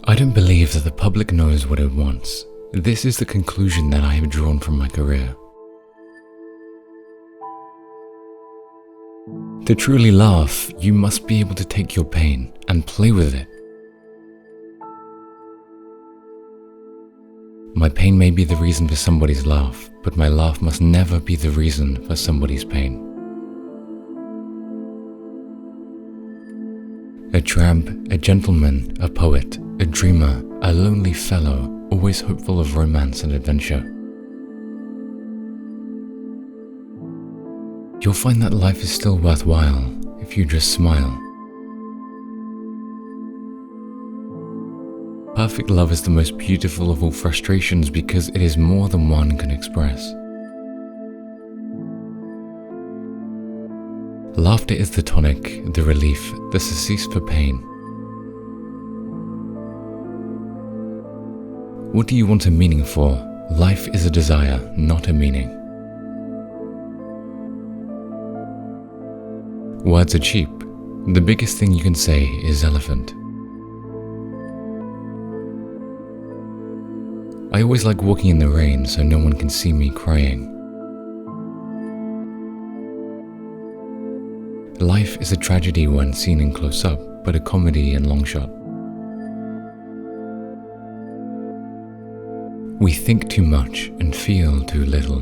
I don't believe that the public knows what it wants. This is the conclusion that I have drawn from my career. To truly laugh, you must be able to take your pain and play with it. My pain may be the reason for somebody's laugh, but my laugh must never be the reason for somebody's pain. A tramp, a gentleman, a poet, a dreamer, a lonely fellow, always hopeful of romance and adventure. You'll find that life is still worthwhile if you just smile. Perfect love is the most beautiful of all frustrations because it is more than one can express. Laughter is the tonic, the relief, the surcease for pain. What do you want a meaning for? Life is a desire, not a meaning. Words are cheap. The biggest thing you can say is elephant. I always like walking in the rain so no one can see me crying. Life is a tragedy when seen in close-up, but a comedy in long shot. We think too much and feel too little.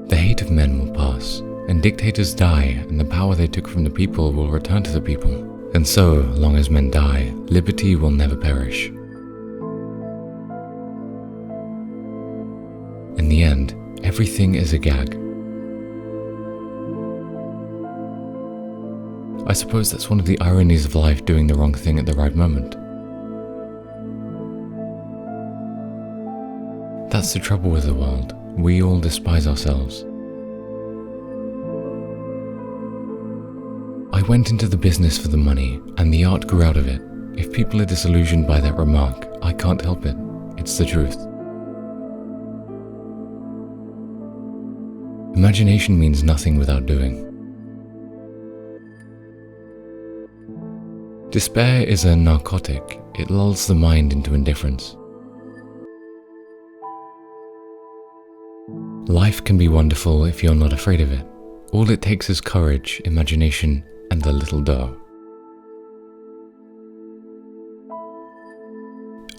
The hate of men will pass, and dictators die, and the power they took from the people will return to the people. And so, long as men die, liberty will never perish. In the end, everything is a gag. I suppose that's one of the ironies of life, doing the wrong thing at the right moment. That's the trouble with the world. We all despise ourselves. I went into the business for the money, and the art grew out of it. If people are disillusioned by that remark, I can't help it. It's the truth. Imagination means nothing without doing. Despair is a narcotic. It lulls the mind into indifference. Life can be wonderful if you're not afraid of it. All it takes is courage, imagination, and a little dough.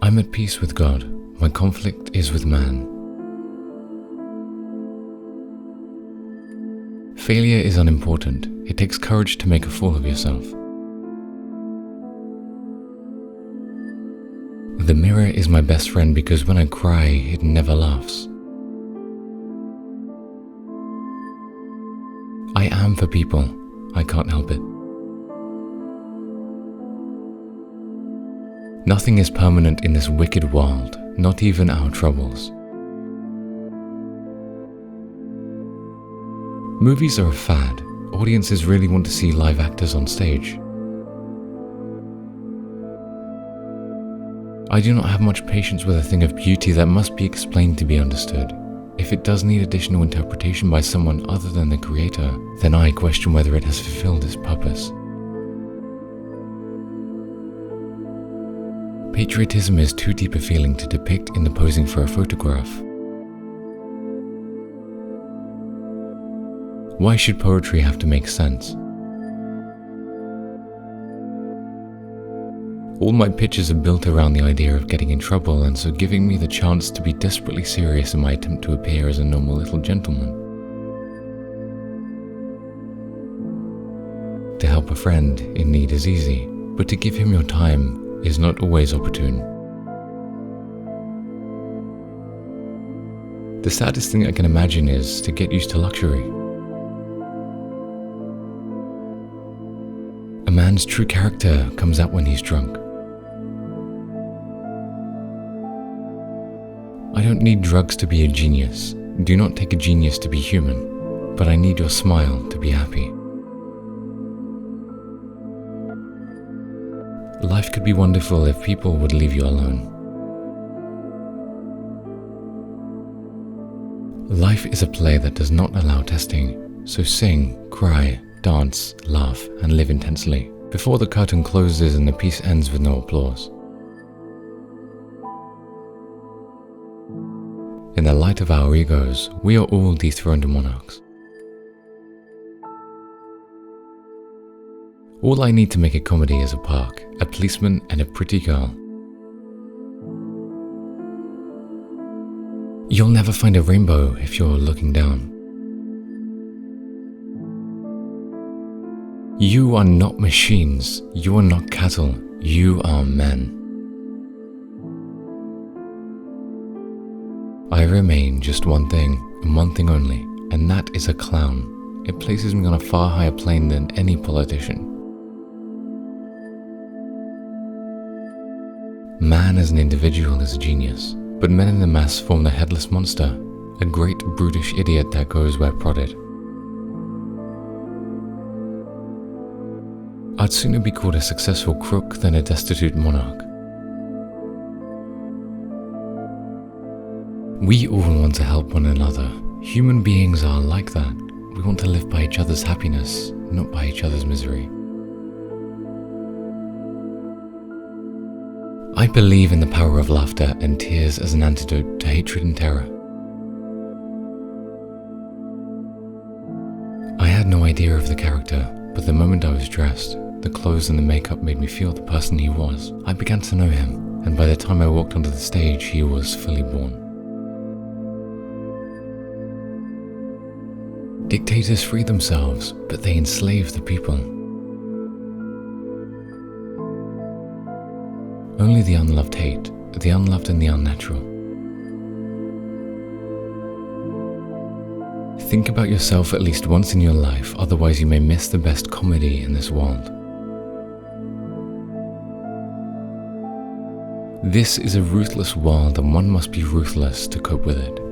I'm at peace with God. My conflict is with man. Failure is unimportant. It takes courage to make a fool of yourself. The mirror is my best friend because when I cry, it never laughs. I am for people. I can't help it. Nothing is permanent in this wicked world, not even our troubles. Movies are a fad. Audiences really want to see live actors on stage. I do not have much patience with a thing of beauty that must be explained to be understood. If it does need additional interpretation by someone other than the creator, then I question whether it has fulfilled its purpose. Patriotism is too deep a feeling to depict in the posing for a photograph. Why should poetry have to make sense? All my pitches are built around the idea of getting in trouble, and so giving me the chance to be desperately serious in my attempt to appear as a normal little gentleman. To help a friend in need is easy, but to give him your time is not always opportune. The saddest thing I can imagine is to get used to luxury. A man's true character comes out when he's drunk. I don't need drugs to be a genius. Do not take a genius to be human, but I need your smile to be happy. Life could be wonderful if people would leave you alone. Life is a play that does not allow testing, so sing, cry, dance, laugh, and live intensely. before the curtain closes and the piece ends with no applause. In the light of our egos, we are all dethroned monarchs. All I need to make a comedy is a park, a policeman, and a pretty girl. You'll never find a rainbow if you're looking down. You are not machines, you are not cattle, you are men. I remain just one thing, and one thing only, and that is a clown. It places me on a far higher plane than any politician. Man as an individual is a genius, but men in the mass form the headless monster, a great brutish idiot that goes where prodded. I'd sooner be called a successful crook than a destitute monarch. We all want to help one another. Human beings are like that. We want to live by each other's happiness, not by each other's misery. I believe in the power of laughter and tears as an antidote to hatred and terror. I had no idea of the character, but the moment I was dressed, the clothes and the makeup made me feel the person he was. I began to know him, and by the time I walked onto the stage, he was fully born. Dictators free themselves, but they enslave the people. Only the unloved hate, the unloved and the unnatural. Think about yourself at least once in your life, otherwise you may miss the best comedy in this world. This is a ruthless world and one must be ruthless to cope with it.